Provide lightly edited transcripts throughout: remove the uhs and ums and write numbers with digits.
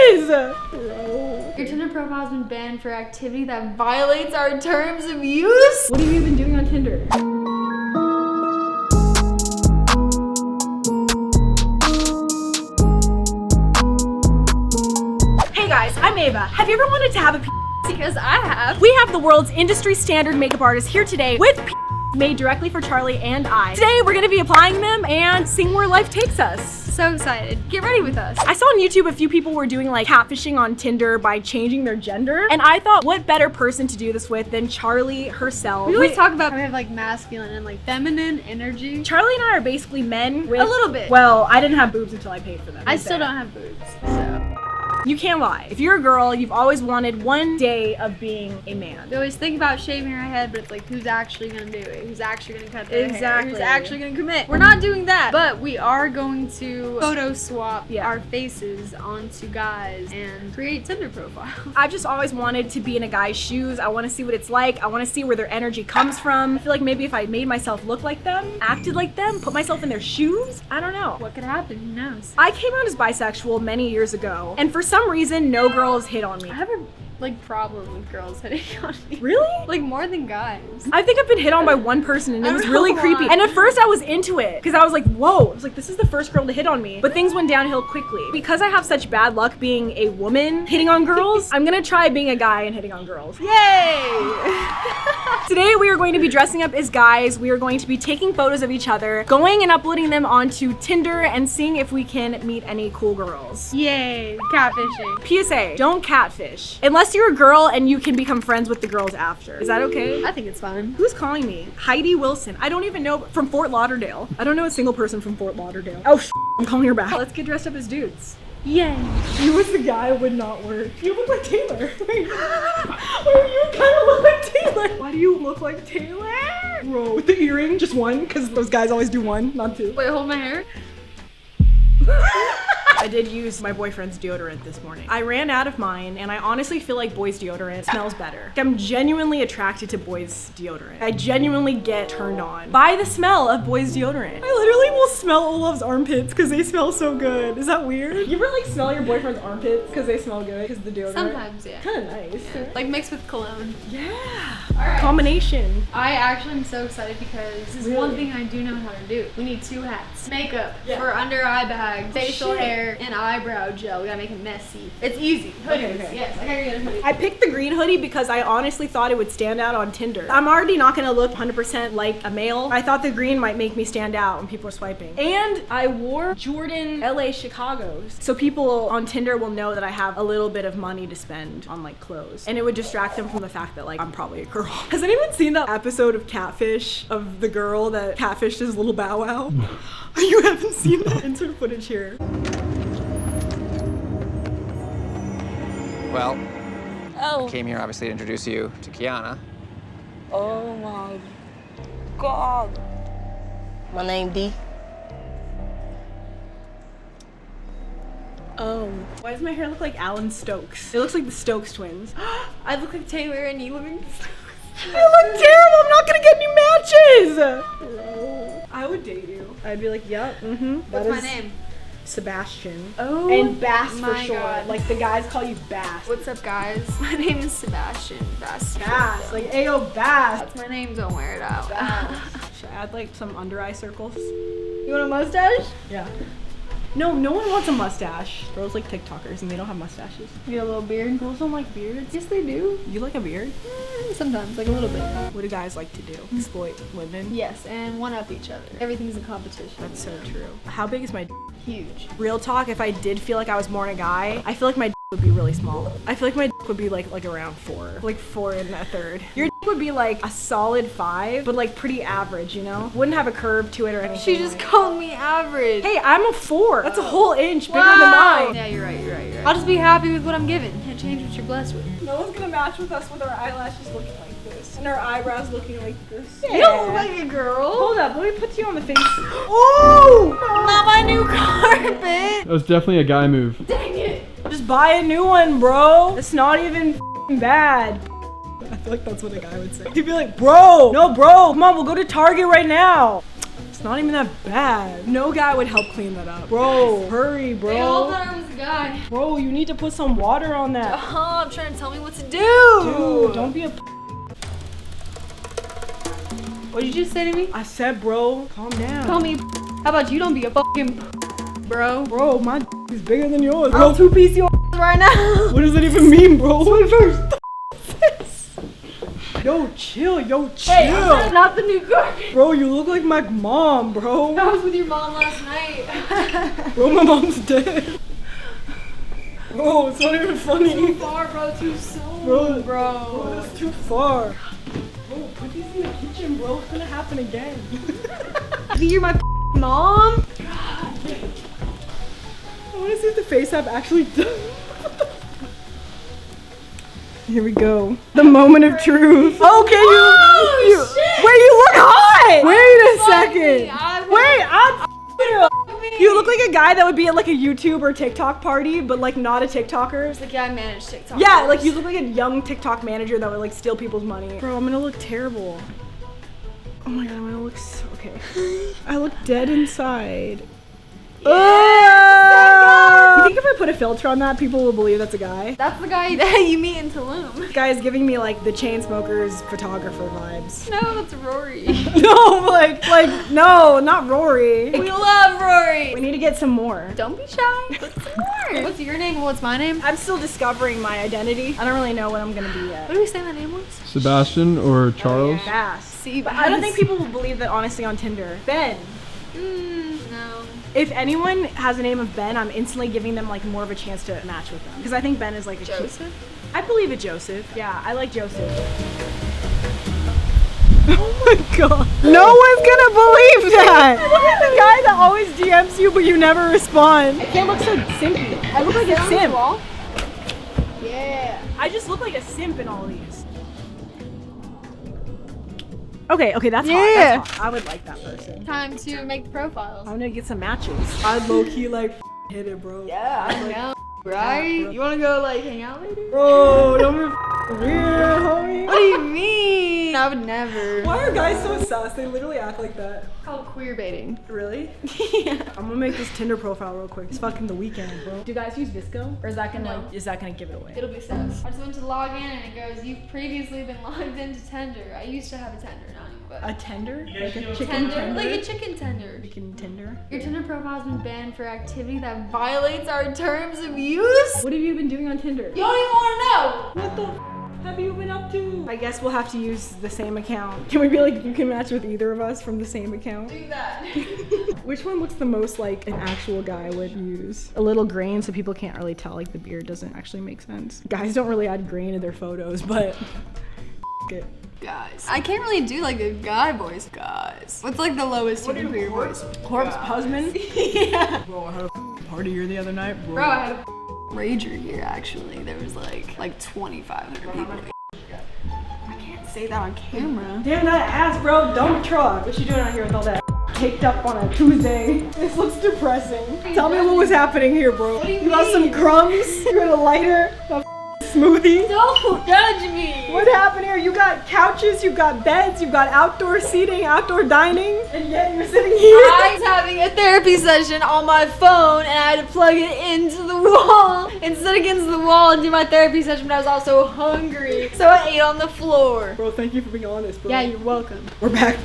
matches! Bro. Your Tinder profile's been banned for activity that violates our terms of use. What have you been doing on Tinder? Hey guys, I'm Ava. Have you ever wanted to have a Because I have. We have the world's industry standard makeup artist here today with made directly for Charlie and I. Today we're gonna be applying them and seeing where life takes us. So excited. Get ready with us. I saw on YouTube a few people were doing like catfishing on Tinder by changing their gender. And I thought, what better person to do this with than Charlie herself. We always talk about how we have like masculine and like feminine energy. Charlie and I are basically men with, a little bit. Well, I didn't have boobs until I paid for them. I still don't have boobs, so. You can't lie. If you're a girl, you've always wanted one day of being a man. We always think about shaving our head, but it's like, who's actually gonna do it? Who's actually gonna cut their hair? Exactly. Who's actually gonna commit? We're not doing that, but we are going to photo swap our faces onto guys and create Tinder profiles. I've just always wanted to be in a guy's shoes. I want to see what it's like. I want to see where their energy comes from. I feel like maybe if I made myself look like them, acted like them, put myself in their shoes, I don't know. What could happen? Who knows? I came out as bisexual many years ago, and for some reason, no girls hit on me. I have a problem with girls hitting on me. Really? Like more than guys. I think I've been hit on by one person and it was really creepy. And at first I was into it because I was like, whoa. I was like, this is the first girl to hit on me. But things went downhill quickly. Because I have such bad luck being a woman hitting on girls, I'm gonna try being a guy and hitting on girls. Yay! Today we are going to be dressing up as guys. We are going to be taking photos of each other, going and uploading them onto Tinder and seeing if we can meet any cool girls. Yay! Catfishing. PSA, don't catfish. Unless you're a girl and you can become friends with the girls after. Is that okay? I think it's fun. Who's calling me? Heidi Wilson. I don't even know, from Fort Lauderdale. I don't know a single person from Fort Lauderdale. Oh, I'm calling her back. Let's get dressed up as dudes. Yay! You as the guy would not work. You look like Taylor. Wait, you kind of look like Taylor. Why do you look like Taylor? Bro, with the earring, just one, because those guys always do one, not two. Wait, hold my hair. I did use my boyfriend's deodorant this morning. I ran out of mine, and I honestly feel like boys' deodorant smells better. I'm genuinely attracted to boys' deodorant. I genuinely get turned on by the smell of boys' deodorant. I literally will smell Olaf's armpits because they smell so good. Is that weird? You ever like smell your boyfriend's armpits because they smell good because the deodorant? Sometimes, yeah. Kind of nice. Yeah. Like mixed with cologne. Yeah. All right. Combination. I actually am so excited because this is one thing I do know how to do. We need two hats. Makeup for under eye bags, facial hair, and eyebrow gel. We gotta make it messy. It's easy. Hoodies. Okay. Yes, I gotta get a hoodie. I picked the green hoodie because I honestly thought it would stand out on Tinder. I'm already not gonna look 100% like a male. I thought the green might make me stand out when people are swiping. And I wore Jordan LA Chicago's. So people on Tinder will know that I have a little bit of money to spend on like clothes. And it would distract them from the fact that like I'm probably a girl. Has anyone seen that episode of Catfish of the girl that catfished his little Bow Wow? You haven't seen that? Insert footage here. Well, I came here obviously to introduce you to Kiana. Oh my God. My name D. Why does my hair look like Alan Stokes? It looks like the Stokes twins. I look like Taylor and you look like I look terrible. I'm not gonna get any matches. I would date you. I'd be like, yep, What's my name? Sebastian. Oh, and Bass for my short. God. Like the guys call you Bass. What's up, guys? My name is Sebastian. Bass. Bass? Like, ayo, Bass. That's my name. Don't wear it out. Should I add like some under eye circles? You want a mustache? Yeah. No one wants a mustache. Girls like TikTokers and they don't have mustaches. You got a little beard? Girls don't like beards. Yes, they do. You like a beard? Sometimes, like a little bit. What do guys like to do? Exploit women? Yes, and one up each other. Everything's a competition. That's so true. How big is my Huge. Real talk, if I did feel like I was born a guy, I feel like my would be really small. I feel like my would be like around 4. Like 4 1/3. Your would be like a solid 5, but like pretty average, you know? Wouldn't have a curve to it or anything. She just called me average. Hey, I'm a 4. That's a whole inch bigger Wow. than mine. Yeah, you're right. I'll just be happy with what I'm given. Can't change what you're blessed with. No one's gonna match with us with our eyelashes looking like this. And our eyebrows looking like this. You don't look like a girl. Hold up, let me put you on the face. Oh! Not my new carpet. That was definitely a guy move. Dang it. Just buy a new one, bro. It's not even bad. I feel like that's what a guy would say. He'd be like, bro, no, bro, come on, we'll go to Target right now. It's not even that bad. No guy would help clean that up. Bro, hurry, bro. They all thought I was a guy. Why? Bro, you need to put some water on that. I'm trying to tell me what to do. Dude, don't be a What did you just say to me? I said, bro, calm down. Call me. How about you don't be a fucking bro? Bro, my is bigger than yours, bro. I'll two-piece your right now. What does that even mean, bro? Wait first. Yo, chill, Hey, I'm not the new garbage. Bro, you look like my mom, bro. I was with your mom last night. Bro, my mom's dead. Bro, it's not even funny. Too far, bro. Too soon, Bro, bro. that's too far. Bro, put these in the kitchen, bro. It's gonna happen again. I think you're my mom. I wanna see if the face app actually does. Here we go. The moment of truth. Okay, you wait, you look hot. Wait a second. You look like a guy that would be at like a YouTube or TikTok party, but like not a TikToker. It's like, yeah, I manage TikTok. Yeah, like you look like a young TikTok manager that would like steal people's money. Bro, I'm gonna look terrible. Oh my god, I'm gonna look so okay. I look dead inside. You think if I put a filter on that, people will believe that's a guy? That's the guy that you meet in Tulum. This guy is giving me like the Chainsmokers photographer vibes. No, that's Rory. No, no, not Rory. We love Rory. We need to get some more. Don't be shy. Put some more. What's your name? What's my name? I'm still discovering my identity. I don't really know what I'm gonna be yet. What did we say my name was? Sebastian or Charles? Bass. See, But I don't think people will believe that honestly on Tinder. Ben. No. If anyone has a name of Ben, I'm instantly giving them like more of a chance to match with them. Because I think Ben is like a Joseph? I believe it, Joseph. Yeah, I like Joseph. Oh my god. No one's gonna believe that! I look like the guy that always DMs you but you never respond. I can't look so simpy. I look like a simp. Yeah. I just look like a simp in all these. Okay, that's hot. That's hot. I would like that person. Time to make profiles. I'm gonna get some matches. I'd low key like hit it, bro. Yeah, I know. Right? You wanna go like hang out later? Bro, don't be weird, homie. What do you mean? I would never. Why are guys so sus? They literally act like that. It's called queer baiting. Really? Yeah. I'm gonna make this Tinder profile real quick. It's fucking the weekend, bro. Do you guys use Visco? Or is that gonna is that gonna give it away? It'll be sus. I just went to log in and it goes, you've previously been logged into Tinder. I used to have a Tinder, not anymore. A tender? Like a chicken Tender? tender? Like a chicken tender. Chicken tender? Your Tinder profile has been banned for activity that violates our terms of use. What have you been doing on Tinder? You don't even want to know. What the have you been up to? I guess we'll have to use the same account. Can we be like, you can match with either of us from the same account? Do that. Which one looks the most like an actual guy would use? A little grain so people can't really tell, like the beard doesn't actually make sense. Guys don't really add grain in their photos, but it. Guys. I can't really do like a guy voice. Guys. What's like the lowest you can do your voice? Corpse husband? Yeah. Bro, I had a party here the other night, bro. Bro, I had a rager here actually. There was like 2,500 people. I can't say that on camera. Damn that ass, bro. Dump truck. What you doing out here with all that caked up on a Tuesday? This looks depressing. Tell me what was happening here, bro. What do you You got some mean? crumbs? You got a lighter? A smoothie? Don't judge me. What happened here? You got couches, you got beds, you got outdoor seating, outdoor dining, and yet you're sitting here. I was having a therapy session on my phone and I had to plug it into the wall and sit against the wall and do my therapy session, but I was also hungry. So I ate on the floor. Bro, thank you for being honest, bro. Yeah, you're welcome. We're back.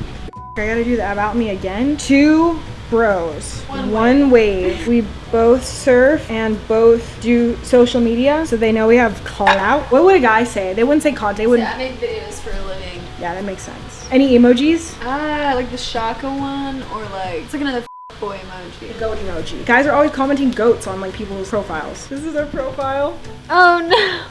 I gotta do that about me again. 2 bros, one wave. We both surf and both do social media, so they know we have clout. What would a guy say? They wouldn't say content. They would. Yeah, I make videos for a living. Yeah, that makes sense. Any emojis? Like the Shaka one, or like it's like another boy emoji. Goat emoji. Guys are always commenting goats on like people's profiles. This is our profile. Oh no.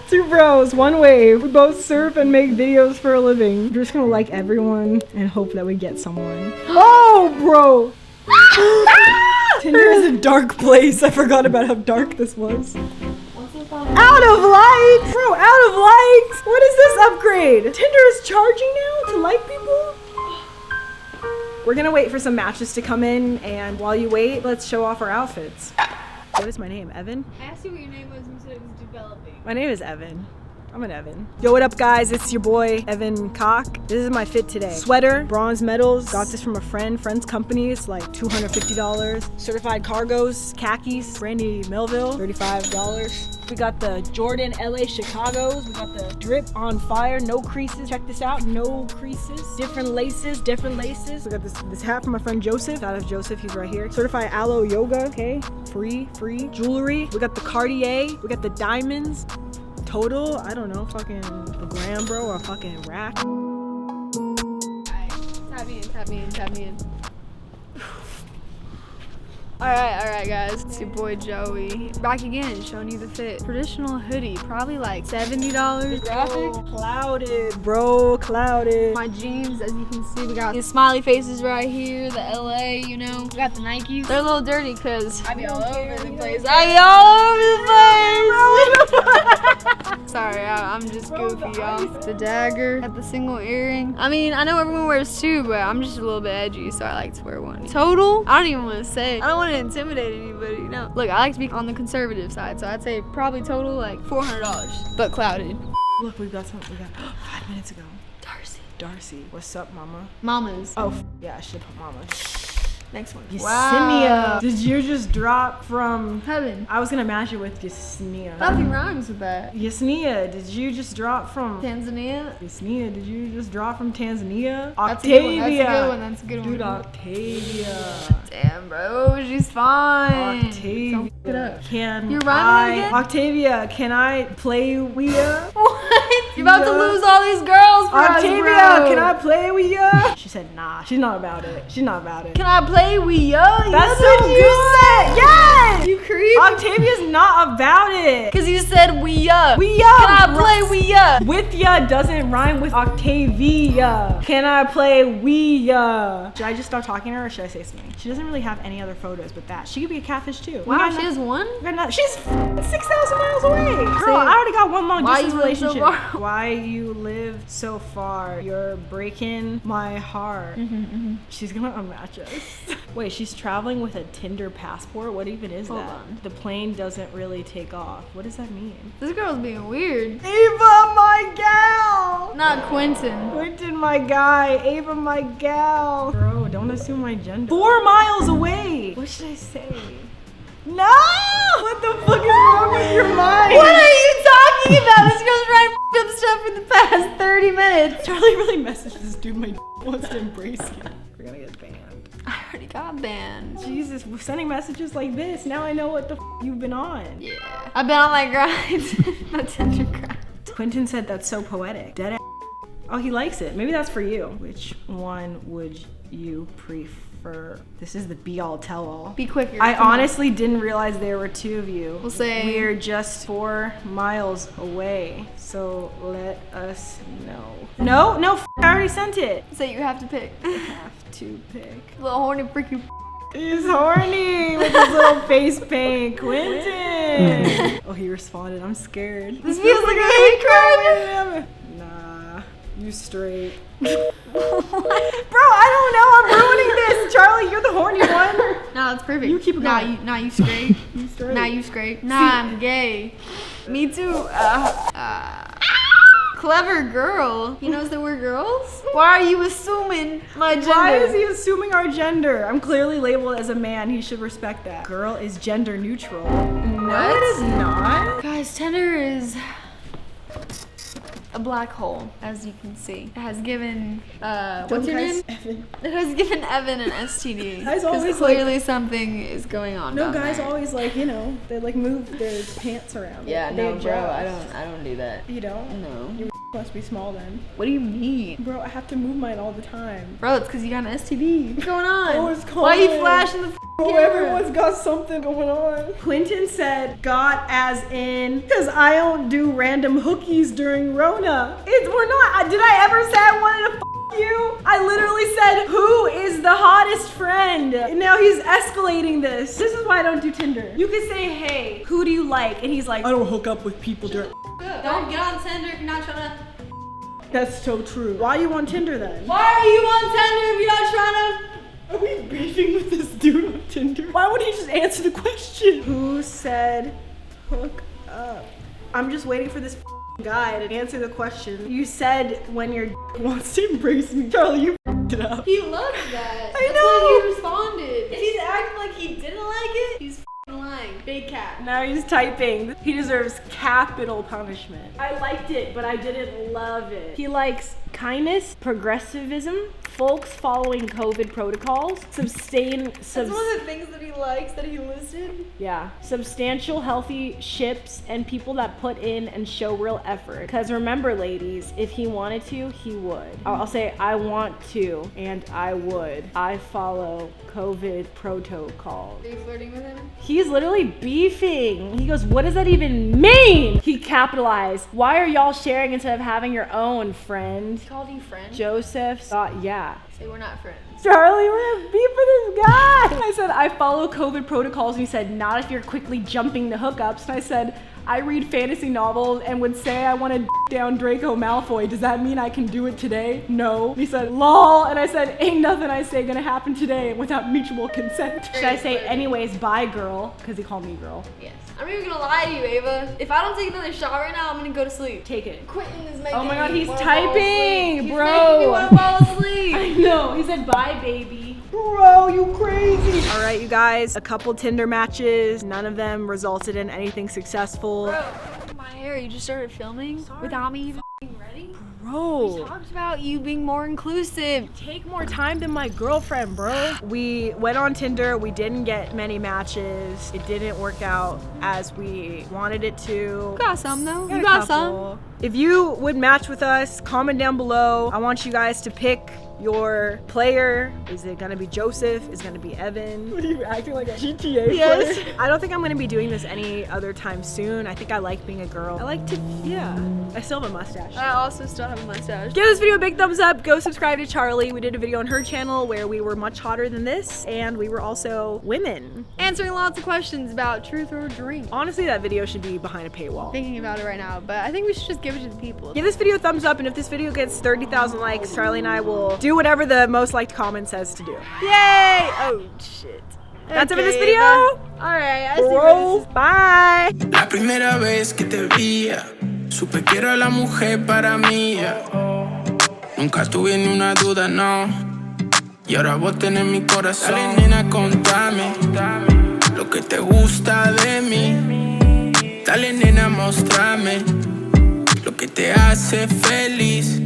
2 bros, one wave. We both surf and make videos for a living. We're just gonna like everyone and hope that we get someone. Oh, bro! Tinder is a dark place. I forgot about how dark this was. Out of likes! Bro, out of likes! What is this upgrade? Tinder is charging now to like people? We're gonna wait for some matches to come in, and while you wait, let's show off our outfits. What is my name? Evan? I asked you what your name was and you said it was developing. My name is Evan. I'm an Evan. Yo, what up guys? It's your boy, Evan Cock. This is my fit today. Sweater, bronze medals. Got this from a friend's company. It's like $250. Certified cargos, khakis, Brandy Melville, $35. We got the Jordan LA Chicago's. We got the drip on fire, no creases. Check this out, no creases. Different laces. We got this hat from my friend Joseph. Shout out to Joseph, he's right here. Certified aloe yoga, okay? Free. Jewelry. We got the Cartier. We got the diamonds. Total, I don't know, fucking a gram, bro, or a fucking rack. Alright, tap me in. Alright guys, it's your boy Joey. Back again, showing you the fit. Traditional hoodie, probably like $70. Graphic. Clouded. My jeans, as you can see, we got these smiley faces right here, the LA, you know. We got the Nikes. They're a little dirty because I be all over the place. Sorry, I'm just goofy, y'all. The dagger, got the single earring. I mean, I know everyone wears two, but I'm just a little bit edgy, so I like to wear one. Total, I don't even want to say it. I don't want to intimidate anybody, you know. Look, I like to be on the conservative side, so I'd say probably total like $400, but clouded. Look, we got 5 minutes ago. Darcy, what's up, mama? Mamas. Oh, yeah, I should put mama. Next one. Yesenia. Did you just drop from heaven? I was gonna match it with Yesenia. Nothing rhymes with that. Yesenia, did you just drop from Tanzania? Yesenia, did you just drop from Tanzania? That's Octavia. That's a good one. Dude, Octavia. Damn, bro, she's fine. Octavia. Don't pick it up. Can You're rhyming again? Octavia, can I play with ya? What? You're about to lose all these girls for Octavia, us, bro. can I play with ya? She said, nah, she's not about it. Can I play with ya? That's so good. Yes. You creep. Octavia's not about it. Cause you said we ya. We ya. Can I play with ya? With ya doesn't rhyme with Octavia. Can I play we ya? Should I just stop talking to her or should I say something? She doesn't really have any other photos but that. She could be a catfish too. Wow, she has one? She's 6,000 miles away. Girl, I already got one long distance relationship. So far? Why you live so far? You're breaking my heart. She's gonna unmatch us. Wait, she's traveling with a Tinder passport? What even is Hold that? on. The plane doesn't really take off. What does that mean? This girl's being weird. Ava, my gal! Not Quentin. Quentin, my guy. Ava, my gal. Bro, don't assume my gender. 4 miles away. What should I say? No! What the fuck is wrong with your mind? What are you talking about? This girl's writing up stuff for the past 30 minutes. Charlie really messaged this dude. My wants to embrace you. We're gonna get banned. I already got banned. Jesus, we're sending messages like this. Now I know what the you've been on. Yeah. I've been on my grind. My Tinder grind. Quentin said that's so poetic. Dead ass. Oh, he likes it. Maybe that's for you. Which one would you prefer? This is the be-all tell-all. Be quicker. I honestly didn't realize there were 2 of you. We'll say we're just 4 miles away. So let us know. No, I already sent it. So you have to pick. I have to pick. Little horny freaky. He's horny with his little face paint. Quentin. Oh, he responded. I'm scared. This feels like a hate crime. Nah, you straight. Bro, I don't know. I'm ruining this. Charlie, you're the horny one. No, it's perfect. You keep it going. Nah, you straight. You straight. Nah, you straight. Nah, I'm gay. Me too. Clever girl. He knows that we're girls? Why are you assuming my gender? Why is he assuming our gender? I'm clearly labeled as a man. He should respect that. Girl is gender neutral. No, it is not. Guys, Tinder is a black hole, as you can see. It has given, what's your name? Evan. It has given Evan an STD. Guys always Because clearly something is going on No, down guys there. always like, you know, they like move their pants around. Yeah, They no, bro, adjust. I don't do that. You don't? No. Your must be small then. What do you mean? Bro, I have to move mine all the time. Bro, it's because you got an STD. What's going on? Oh, it's Why are you cold. flashing the Oh, camera? everyone's got something going on. Quentin said, got as in, because I don't do random hookies during Rona. We're not. Did I ever say I wanted to you? I literally said, who is the hottest friend? And now he's escalating this. This is why I don't do Tinder. You could say, hey, who do you like? And he's like, I don't hook up with people during. Don't get on Tinder if you're not trying to. That's so true. Why are you on Tinder then? Why are you on Tinder if you're not trying to? Are we beefing with this dude on Tinder? Why would he just answer the question? Who said hook up? I'm just waiting for this guy to answer the question. You said when your wants to embrace me. Charlie, you it up. He loves that. I That's know. why he responded. If he's acting like he didn't like it, He's lying. Big cat. now he's typing. He deserves capital punishment. I liked it, but I didn't love it. He likes kindness, progressivism, folks following COVID protocols, That's one of the things that he likes that he listed. yeah, substantial healthy ships and people that put in and show real effort. Because remember, ladies, if he wanted to, he would. I'll say I want to and I would. I follow COVID protocols. Are you flirting with him? He's literally beefing. He goes, what does that even mean? He capitalized. Why are y'all sharing instead of having your own, friend? He called you friend? Joseph thought, yeah. Say we're not friends. Charlie, we're gonna beef with this guy. I said, I follow COVID protocols. And he said, not if you're quickly jumping the hookups. And I said, I read fantasy novels and would say I want to down Draco Malfoy. Does that mean I can do it today? No. And he said, lol. And I said, ain't nothing I say gonna happen today without mutual consent. Should I say, anyways, bye, girl? Because he called me girl. Yes. I'm not even gonna lie to you, Ava. If I don't take another shot right now, I'm gonna go to sleep. Take it. Quentin is making Oh my god, me he's wanna fall asleep. typing, He's bro. making me wanna fall asleep. I know. He said, bye, baby. Bro, you crazy. All right, you guys, a couple Tinder matches. None of them resulted in anything successful. Bro, my hair, you just started filming without me even ready? Bro, Talked about you being more inclusive. take more time than my girlfriend, bro. We went on Tinder. We didn't get many matches. It didn't work out as we wanted it to. You got some though. Got You a got couple. some. If you would match with us, comment down below. I want you guys to pick your player. Is it gonna be Joseph? Is it gonna be Evan? What are you acting like a GTA Yes. player? I don't think I'm gonna be doing this any other time soon. I think I like being a girl. I like to, yeah. I still have a mustache. I also still have a mustache. Give this video a big thumbs up. Go subscribe to Charlie. We did a video on her channel where we were much hotter than this, and we were also women. Answering lots of questions about truth or dream. Honestly, that video should be behind a paywall. Thinking about it right now, but I think we should just give it to the people. Give this video a thumbs up, and if this video gets 30,000 likes, Charlie and I will do whatever the most liked comment says to do. Yay! Oh shit. That's it for this Okay, video. Alright, I see where Bro, this is. bye. La primera vez que te veía, supe que era la mujer para mí. Nunca tuve ni una duda, no. Y ahora vos tenés mi corazón. Dale, nena, contame lo que te gusta de mí. Dale, nena, mostrame lo que te hace feliz.